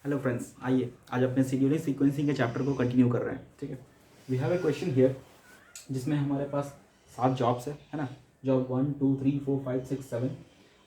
Hello friends, आइए आज अपने शेड्यूलिंग सीक्वेंसिंग के चैप्टर को कंटिन्यू कर रहे हैं। ठीक है, we have a question here जिसमें हमारे पास 7 जॉब्स है ना। जॉब 1 2 3 4 5 6 7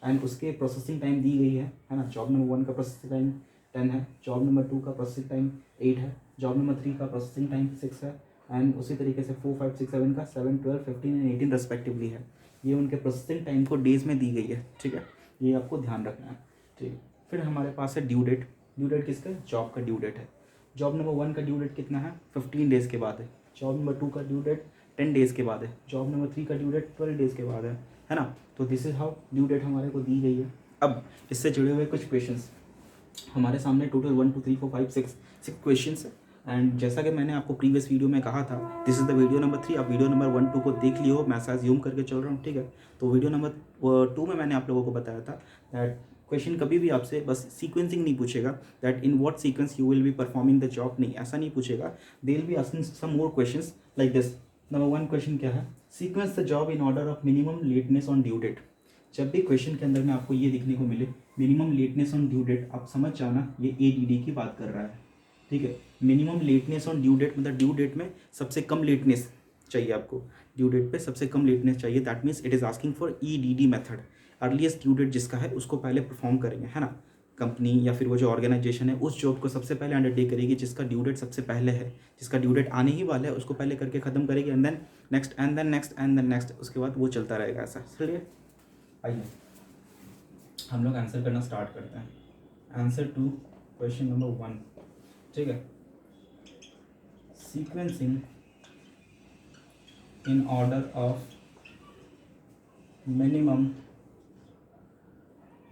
एंड उसके प्रोसेसिंग टाइम दी गई है ना। जॉब नंबर 1 का प्रोसेसिंग टाइम 10 है, जॉब नंबर 2 का प्रोसेसिंग टाइम 8 है, जॉब नंबर 3 का प्रोसेसिंग टाइम 6 है एंड उसी तरीके से 4 5 6 7 का 7 12 15 एंड 18 रेस्पेक्टिवली है। ये उनके प्रोसेसिंग टाइम को डेज में दी गई है। ठीक है, ये आपको ध्यान रखना है। ठीक है, फिर हमारे पास है ड्यू डेट। ड्यू डेट किसका? जॉब का ड्यू डेट है। जॉब नंबर 1 का ड्यू डेट कितना है? 15 डेज़ के बाद है। जॉब नंबर 2 का ड्यू डेट 10 डेज़ के बाद है। जॉब नंबर 3 का ड्यू डेट 12 डेज़ के बाद है ना। तो this is how due date हमारे को दी गई है। अब इससे जुड़े हुए कुछ क्वेश्चंस हमारे सामने टोटल 1 2 3 4 5 6 क्वेश्चंस है। एंड जैसा कि मैंने आपको प्रीवियस वीडियो में कहा था, this is the video number 3। आप वीडियो नंबर 1 2 को देख लियो, मैं ऐसा ज़ूम करके चल रहा हूँ। ठीक है, तो वीडियो नंबर 2 में मैंने आप लोगों को बताया था दैट क्वेश्चन कभी भी आपसे बस सीक्वेंसिंग नहीं पूछेगा, that in what sequence you will be performing the job, नहीं, ऐसा नहीं पूछेगा। They will be asking some more questions like this. Number 1 question क्या है? Sequence the job in order of minimum lateness on due date. जब भी question के अंदर में आपको ये दिखने को मिले minimum lateness on due date, आप समझ जाना ये ADD की बात कर रहा है। ठीक है, minimum lateness on due date मतलब ड्यू डेट में सबसे कम लेटनेस चाहिए आपको। ड्यू डेट पे सबसे कम लेटनेस चाहिए, that means it is asking for EDD method. Earliest due date जिसका है उसको पहले परफॉर्म करेंगे, है ना। कंपनी या फिर वो जो ऑर्गेनाइजेशन है उस जॉब को सबसे पहले अंडरटेक करेगी जिसका ड्यू डेट सबसे पहले है, जिसका ड्यू डेट आने ही वाला है, उसको पहले करके खत्म करेगी and then next and then next and then next, उसके बाद वो चलता रहेगा ऐसा। चलिए आइए हम लोग आंसर करना स्टार्ट करते हैं। Answer to question number 1। ठीक है, sequencing in order of minimum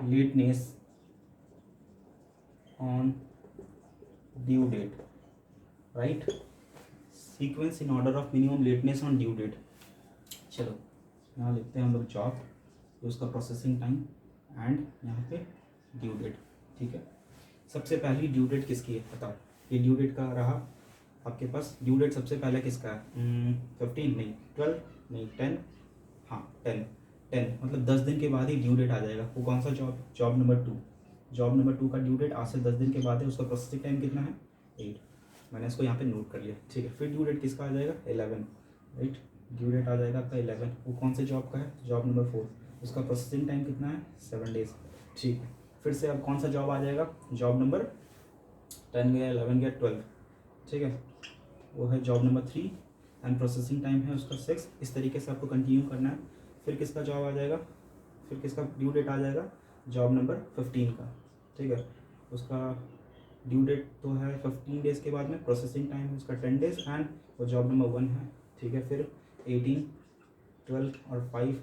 lateness on due date, right. Sequence in order of minimum lateness on due date. चलो यहाँ लिखते हैं हम लोग जॉब, उसका प्रोसेसिंग टाइम एंड यहाँ पे ड्यू डेट। ठीक है, सबसे पहली ड्यू डेट किसकी है बताओ? ये ड्यू डेट का रहा आपके पास। ड्यू डेट सबसे पहले किसका है? 15 नहीं, 12 नहीं, 10। हाँ 10 मतलब 10 दिन के बाद ही ड्यू डेट आ जाएगा। वो कौन सा job? Job number 2। Job number 2 का ड्यू डेट आज से 10 दिन के बाद है, उसका प्रोसेसिंग टाइम कितना है? 8। मैंने इसको यहाँ पे नोट कर लिया। ठीक है, फिर ड्यू डेट किसका आ जाएगा? 11, राइट। ड्यू डेट आ जाएगा आपका 11। वो कौन से जॉब का है? Job number 4। उसका प्रोसेसिंग टाइम कितना है? 7 डेज। ठीक है, फिर से अब कौन सा जॉब आ जाएगा? जॉब नंबर 10 गया, 11 गया, 12। ठीक है, वो है job number 3 and processing time है उसका 6। इस तरीके से आपको कंटिन्यू करना है। फिर किसका जॉब आ जाएगा? फिर किसका ड्यू डेट आ जाएगा? जॉब नंबर 15 का। ठीक है, उसका ड्यू डेट तो है 15 डेज़ के बाद में, प्रोसेसिंग टाइम है उसका 10 डेज़ एंड वो जॉब नंबर 1 है। ठीक है, फिर 18 12 और 5,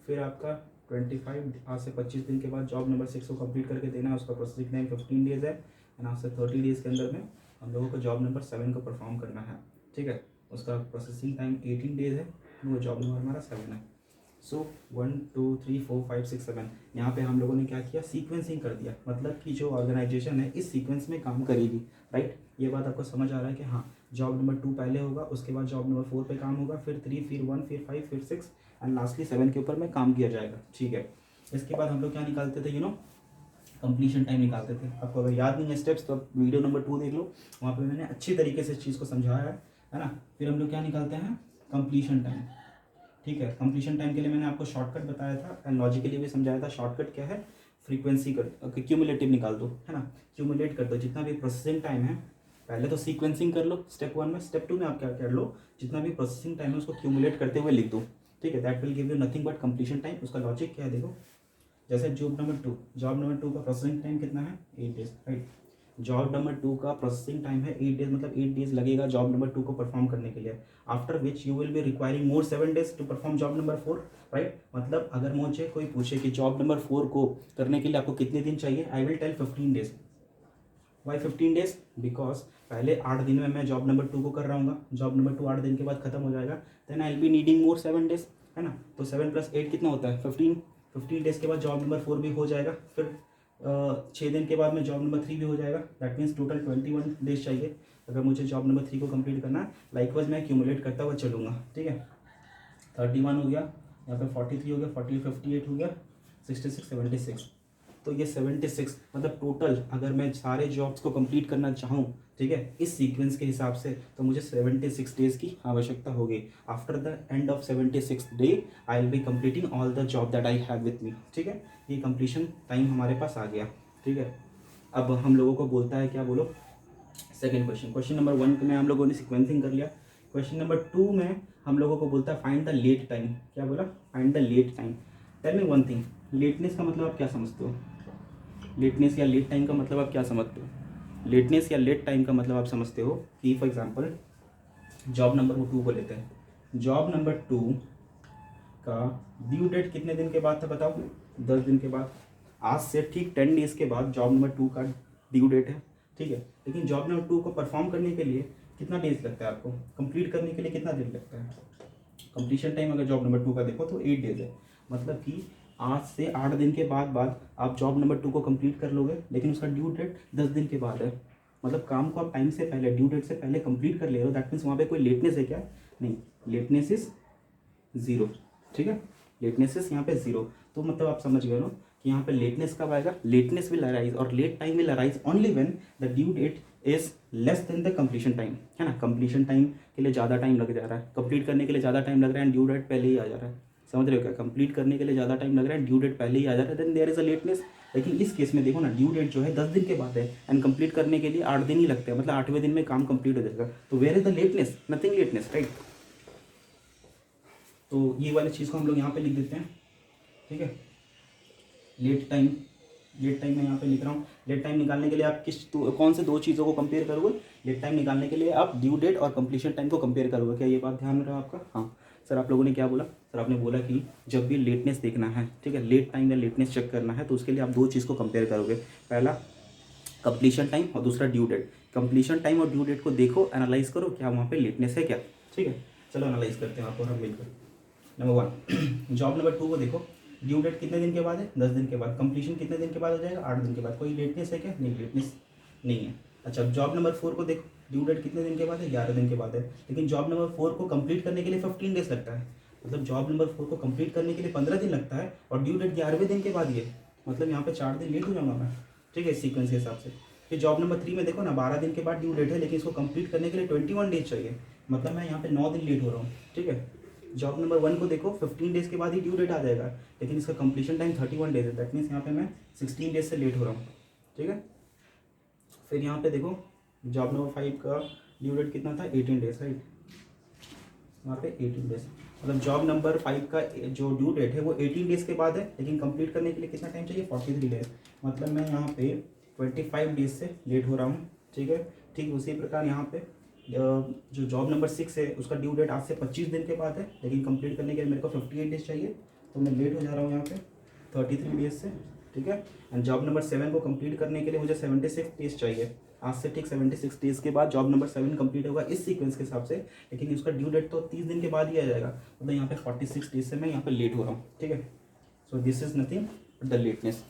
फिर आपका 25 आज से 25 दिन के बाद जॉब नंबर 6 को कंप्लीट करके देना है, उसका प्रोसेसिंग टाइम 15 डेज़ है एंड आज से 30 डेज़ के अंदर में हम लोगों को जॉब नंबर 7 को परफॉर्म करना है। ठीक है, उसका प्रोसेसिंग टाइम 18 डेज़ है, वो जॉब नंबर हमारा 7 है। सो 1 2 3 4 5 6 7 यहाँ पे हम लोगों ने क्या किया? सीक्वेंसिंग कर दिया, मतलब कि जो ऑर्गेनाइजेशन है इस सीक्वेंस में काम करेगी, राइट। ये बात आपको समझ आ रहा है कि हाँ, जॉब नंबर 2 पहले होगा, उसके बाद जॉब नंबर 4 पे काम होगा, फिर 3, फिर 1, फिर 5, फिर 6 एंड लास्टली 7 के ऊपर में काम किया जाएगा। ठीक है, इसके बाद हम लोग क्या निकालते थे? कंप्लीशन टाइम निकालते थे। आपको अगर याद नहीं है स्टेप्स तो वीडियो नंबर 2 देख लो, वहाँ पे मैंने अच्छी तरीके से इस चीज़ को समझाया है ना। फिर हम लोग क्या निकालते हैं? Completion time. ठीक है, कंप्लीशन टाइम के लिए मैंने आपको शॉर्टकट बताया था एंड लॉजिकली भी समझाया था। शॉर्टकट क्या है? फ्रीक्वेंसी कर क्यूमुलेटिव निकाल दो, है ना। क्यूमुलेट कर दो जितना भी प्रोसेसिंग टाइम है। पहले तो सीक्वेंसिंग कर लो स्टेप 1 में, स्टेप 2 में आप क्या कर लो, जितना भी प्रोसेसिंग टाइम है उसको क्यूमुलेट करते हुए लिख दो। ठीक है, that will give you nothing but completion time. उसका लॉजिक क्या है देखो, जैसे जॉब नंबर 2 का प्रोसेसिंग टाइम कितना है? 8 डेज, राइट। जॉब नंबर 2 का प्रोसेसिंग टाइम है 8 डेज, मतलब 8 डेज लगेगा जॉब नंबर 2 को परफॉर्म करने के लिए। After which you will be requiring more 7 days to perform job number 4, right. मतलब अगर मुझे कोई पूछे कि जॉब नंबर 4 को करने के लिए आपको कितने दिन चाहिए, I will tell 15 days. Why 15 days? Because पहले 8 दिन में मैं जॉब नंबर 2 को कर रहा हूँ, जॉब नंबर 2 8 दिन के बाद खत्म हो जाएगा, then I will be needing more 7 days, है ना। तो 7 + 8 कितना होता है? 15 डेज के बाद जॉब नंबर 4 भी हो जाएगा, फिर 6 दिन के बाद में जॉब नंबर 3 भी हो जाएगा। दैट मीन्स टोटल 21 डेज चाहिए अगर मुझे जॉब नंबर 3 को कंप्लीट करना है। लाइकवाइज मैं एक्यूमुलेट करता हुआ चलूँगा। ठीक है, 31 हो गया, यहाँ पे 43 हो गया, 40 58 हो गया, 66 76। तो ये 76 मतलब टोटल अगर मैं सारे जॉब्स को कंप्लीट करना चाहूँ, ठीक है, इस सीक्वेंस के हिसाब से, तो मुझे 76 डेज की आवश्यकता होगी। After the end of 76 day I will be completing all the job that I have with me, ठीक है। ये कंप्लीशन टाइम हमारे पास आ गया, ठीक है। अब हम लोगों को बोलता है क्या, बोलो सेकेंड क्वेश्चन। क्वेश्चन नंबर 1 में हम लोगों ने सिक्वेंसिंग कर लिया। क्वेश्चन नंबर 2 में हम लोगों को बोलता है फाइंड द लेट टाइम। क्या बोला? Find the late time. Tell me one thing, lateness का मतलब आप क्या समझते हो? लेटनेस या लेट टाइम का मतलब आप क्या समझते हो? लेटनेस या लेट टाइम का मतलब आप समझते हो कि फॉर एग्जांपल जॉब नंबर 2 को लेते हैं। जॉब नंबर 2 का ड्यू डेट कितने दिन के बाद था बताओ? 10 दिन के बाद। आज से ठीक 10 डेज के बाद जॉब नंबर 2 का ड्यू डेट है, ठीक है। लेकिन जॉब नंबर 2 को परफॉर्म करने के लिए कितना डेज लगता है आपको? कंप्लीट करने के लिए कितना दिन लगता है? कंप्लीशन टाइम अगर जॉब नंबर 2 का देखो तो 8 डेज है। मतलब कि आज से 8 दिन के बाद आप जॉब नंबर 2 को कंप्लीट कर लोगे, लेकिन उसका ड्यू डेट 10 दिन के बाद है। मतलब काम को आप टाइम से पहले, ड्यू डेट से पहले कंप्लीट कर ले रहे हो। दैट मीन्स वहाँ पे कोई लेटनेस है क्या? नहीं, लेटनेस इज ज़ीरो, ठीक है। लेटनेस इज यहाँ पे ज़ीरो। तो मतलब आप समझ गए ना कि यहाँ पे लेटनेस कब आएगा? लेटनेस विल अराइज और late time will arise only when the due date is less than the completion time, है ना। कंप्लीशन टाइम के लिए ज़्यादा टाइम लग जा रहा है, कंप्लीट करने के लिए ज़्यादा टाइम लग रहा है एंड ड्यू डेट पहले ही आ जा रहा है। समझ रहे हो क्या? कंप्लीट करने के लिए ज़्यादा टाइम लग रहा है, ड्यू डेट पहले ही आ जा रहा है, देन देयर इज अ लेटनेस। लेकिन इस केस में देखो ना, ड्यू डेट जो है 10 दिन के बाद है एंड कंप्लीट करने के लिए 8 दिन ही लगते हैं, मतलब 8वें दिन में काम कंप्लीट हो जाएगा। तो where is the lateness? Nothing lateness, right. तो ये वाली चीज़ को हम लोग यहाँ पे लिख देते हैं, ठीक है। लेट टाइम, लेट टाइम मैं यहाँ पे लिख रहा हूँ। लेट टाइम निकालने के लिए आप कौन से दो चीज़ों को कंपेयर करोगे? लेट टाइम निकालने के लिए आप ड्यू डेट और कंप्लीशन टाइम को कंपेयर करोगे। क्या ये बात ध्यान में रहा आपका? हाँ सर, आप लोगों ने क्या बोला? सर आपने बोला कि जब भी लेटनेस देखना है, ठीक है, लेट टाइम या लेटनेस चेक करना है, तो उसके लिए आप दो चीज़ को कंपेयर करोगे। पहला कंप्लीशन टाइम और दूसरा ड्यू डेट। कंप्लीशन टाइम और ड्यू डेट को देखो, एनालाइज करो, क्या वहाँ पे लेटनेस है क्या, ठीक है। चलो एनालाइज करते हैं आप और हम मिलकर। नंबर 1 जॉब नंबर 2 को देखो, ड्यू डेट कितने दिन के बाद है? 10 दिन के बाद। कंप्लीशन कितने दिन के बाद हो जाएगा? 8 दिन के बाद। कोई लेटनेस है क्या? नहीं, लेटनेस नहीं है। अच्छा, जॉब नंबर 4 को देखो, ड्यू डेट कितने दिन के बाद है? 11 दिन के बाद है। लेकिन जॉब नंबर 4 को कंप्लीट करने के लिए 15 डेज लगता है। मतलब जॉब नंबर 4 को कंप्लीट करने के लिए 15 दिन लगता है और ड्यू डेट 11वें दिन के बाद ये, मतलब यहाँ पे 4 दिन लेट हो जाऊँगा मैं, ठीक है, सीक्वेंस के हिसाब से। फिर जॉब नंबर 3 में देखो ना, 12 दिन के बाद ड्यू डेट है, लेकिन इसको कंप्लीट करने के लिए 21 डेज चाहिए, मतलब मैं यहाँ पे 9 दिन लेट हो रहा हूँ, ठीक है। जॉब नंबर 1 को देखो, 15 डेज के बाद ही ड्यू डेट आ जाएगा, लेकिन इसका कंप्लीशन टाइम 31 डेज है। दैट मीन्स यहाँ पे मैं 16 डेज से लेट हो रहा हूँ, ठीक है। फिर यहाँ पे देखो, जॉब नंबर 5 का ड्यू डेट कितना था? 18 डेज, राइट। यहाँ पे 18 डेज, मतलब जॉब नंबर 5 का जो ड्यू डेट है वो 18 डेज के बाद है, लेकिन कंप्लीट करने के लिए कितना टाइम चाहिए? 43 डेज। मतलब मैं यहाँ पे 25 डेज से लेट हो रहा हूँ, ठीक है। ठीक उसी प्रकार यहाँ पे जो जॉब नंबर 6 है उसका ड्यू डेट आज से 25 दिन के बाद है, लेकिन कंप्लीट करने के लिए मेरे को 58 डेज चाहिए, तो मैं लेट हो जा रहा हूँ यहाँ पे 33 डेज से, ठीक है। एंड जॉब नंबर 7 को कंप्लीट करने के लिए मुझे 76 डेज चाहिए। आज से ठीक 76 डेज के बाद जॉब नंबर 7 कंप्लीट होगा इस सीक्वेंस के हिसाब से, लेकिन उसका ड्यू डेट तो 30 दिन के बाद ही आ जाएगा, मतलब यहाँ पे 46 डेज से मैं यहाँ पे लेट हो रहा हूँ, ठीक है। So this is nothing but the lateness.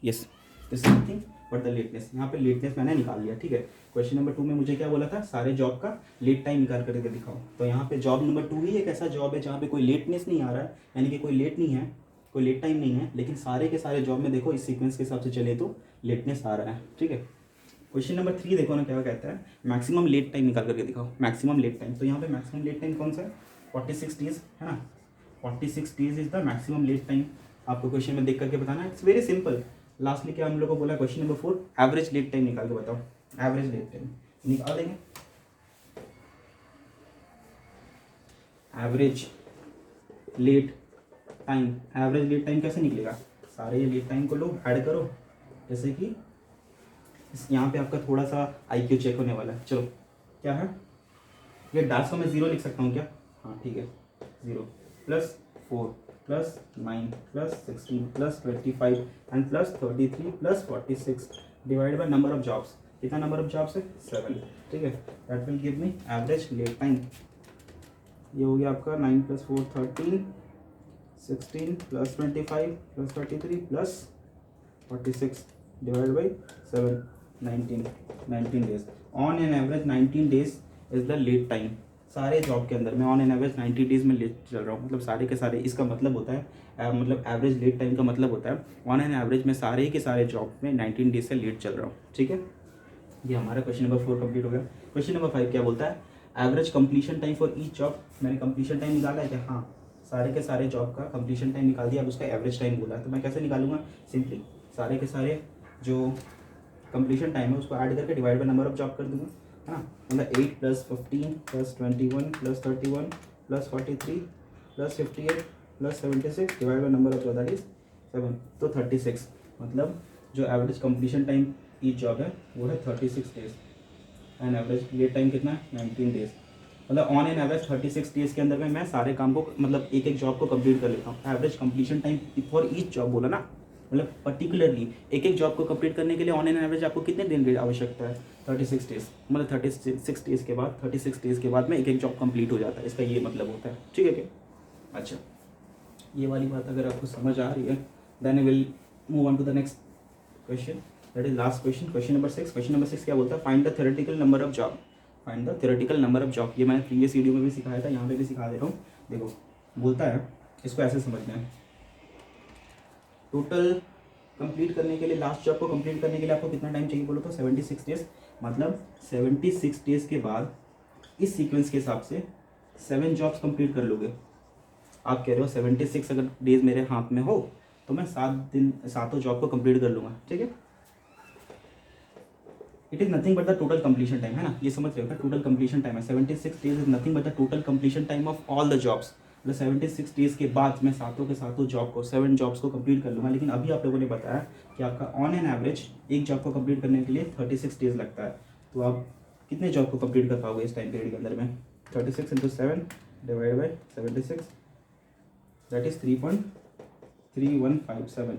Yes, this is nothing but the lateness. यहाँ पे लेटनेस मैंने निकाल लिया, ठीक है। क्वेश्चन नंबर 2 में मुझे क्या बोला था? सारे जॉब का लेट टाइम निकाल करके दिखाओ। तो यहाँ पे जॉब नंबर 2 ही एक ऐसा जॉब है जहाँ पे कोई लेटनेस नहीं आ रहा है, यानी कि कोई लेट नहीं है, कोई लेट टाइम नहीं है, लेकिन सारे के सारे जॉब में देखो इस सीक्वेंस के हिसाब से चले तो लेटनेस आ रहा है, ठीक है। क्वेश्चन नंबर 3 देखो ना, क्या कहता है? मैक्सिमम लेट टाइम निकाल करके दिखाओ। मैक्सिमम लेट टाइम, तो यहाँ पे मैक्सिमम लेट टाइम कौन सा है? 46 डेज, है ना। 46 days is the maximum late time. आपको क्वेश्चन में देख करके बताना है, इट्स वेरी सिंपल। लास्टली क्या हम लोग को बोला? Question number 4 average late time निकाल के बताओ। एवरेज लेट टाइम निकाल देंगे। Average late time, average late time कैसे निकलेगा? सारे ये लेट टाइम को लो, ऐड करो, जैसे कि यहाँ पे आपका थोड़ा सा IQ चेक होने वाला है। चलो क्या है ये? डार्क को मैं 0 लिख सकता हूँ क्या? हाँ ठीक है, 0 plus 4 plus 9 plus 16 plus 25 and plus 33 plus 46 divide by number of jobs. कितना नंबर ऑफ जॉब्स है? 7, ठीक है। That will give me average late time. ये हो गया आपका 9 plus 4 13, 16 plus 25 plus 33 plus 46 divide by 7, 19 days. On an average 19 days is the late time. सारे job के अंदर मैं ऑन एन एवरेज 90 डेज में लेट चल रहा हूँ, मतलब सारे के सारे, इसका मतलब होता है मतलब एवरेज लेट टाइम का मतलब होता है ऑन एन एवरेज मैं सारे के सारे जॉब में 19 डेज से लेट चल रहा हूँ। ठीक है, ये हमारा क्वेश्चन नंबर 4 कंप्लीट हो गया। क्वेश्चन नंबर 5 क्या बोलता है, average completion time for each job. मैंने कंप्लीशन टाइम निकाला है क्या? हाँ, सारे के सारे जॉब का कंप्लीशन टाइम निकाल दिया, अब उसका एवरेज टाइम बोला है, तो मैं कैसे निकालूंगा? सिंपली सारे के सारे जो कंप्लीशन टाइम है उसको ऐड करके divide by number of job कर दूंगा, है ना। मतलब 8 + 15 + 21 + 31 + 43 + 58 + 76 divide by number of job, that is 7, तो 36। मतलब जो average completion time each job है वो है 36 days, and average late time कितना है? 19 डेज। मतलब ऑन एन एवरेज 36 डेज के अंदर में मैं सारे काम को, मतलब एक एक जॉब को कंप्लीट कर लेता हूँ। Average completion time for each job बोला ना, मतलब पर्टिकुलरली एक एक जॉब को कंप्लीट करने के लिए ऑन एन एवरेज आपको कितने दिन की आवश्यकता है? 36 डेज। मतलब 36 डेज के बाद 36 डेज के बाद में एक एक जॉब कंप्लीट हो जाता है, इसका ये मतलब होता है। ठीक है क्या? अच्छा, ये वाली बात अगर आपको समझ आ रही है, then I will move on to the next question, that is last question, question number 6। Question number 6 क्या बोलता है? Find the theoretical number of job. Find the theoretical number of job, ये मैंने प्रीवियस वीडियो में भी सिखाया था, यहाँ पे भी सिखा दे रहा हूँ। देखो बोलता है, इसको ऐसे समझना है, टोटल कंप्लीट करने के लिए, लास्ट जॉब को कंप्लीट करने के लिए आपको कितना टाइम चाहिए बोलो तो? 76 डेज। मतलब 76 डेज के बाद इस सीक्वेंस के हिसाब से 7 जॉब्स कंप्लीट कर लोगे। आप कह रहे हो 76 अगर डेज मेरे हाथ में हो तो मैं 7 जॉब को कंप्लीट कर लूँगा। ठीक है, it is nothing but the total completion time, है ना, ये समझ रहे हो? टोटल कंप्लीशन टाइम है 76 days, is nothing but the total completion time of all the jobs. मतलब 76 डेज के बाद मैं सातों के सातों जॉब को, 7 जॉब्स को कंप्लीट कर लूँगा। लेकिन अभी आप लोगों ने बताया कि आपका ऑन एन एवरेज एक जॉब को कंप्लीट करने के लिए 36 डेज लगता है, तो आप कितने जॉब को कंप्लीट कर पाओगे इस टाइम पीरियड के अंदर में? 36 × 7 divide by 76, that is 3.3157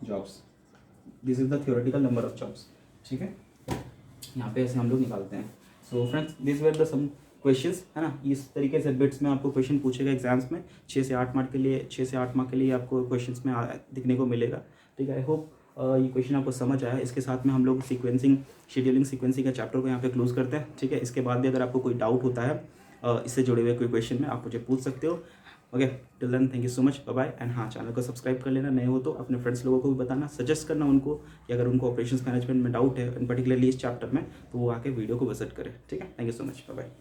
jobs. This is the theoretical number of jobs. ठीक है, यहाँ पे ऐसे हम लोग निकालते हैं। So friends, this were the some questions, है ना। इस तरीके से बिट्स में आपको क्वेश्चन पूछेगा एग्जाम्स में, 6 से 8 मार्क के लिए, 6 से 8 मार्क के लिए आपको क्वेश्चंस में दिखने को मिलेगा। ठीक है, आई होप ये क्वेश्चन आपको समझ आया। इसके साथ में हम लोग सीक्वेंसिंग, शेड्यूलिंग सीक्वेंसिंग का चैप्टर को यहाँ पे क्लोज करते हैं। ठीक है, इसके बाद भी अगर आपको कोई डाउट होता है इससे जुड़े हुए कोई क्वेश्चन में, आप मुझे पूछ सकते हो। Okay, till then thank you so much, bye bye. And हाँ, चैनल को सब्सक्राइब कर लेना, नए हो तो अपने फ्रेंड्स लोगों को भी बताना, सजेस्ट करना उनको कि अगर उनको ऑपरेशंस मैनेजमेंट में डाउट है, पर्टिकुलरली इस चैप्टर में, तो वो आके वीडियो को विजिट करें। ठीक है, thank you so much, bye bye.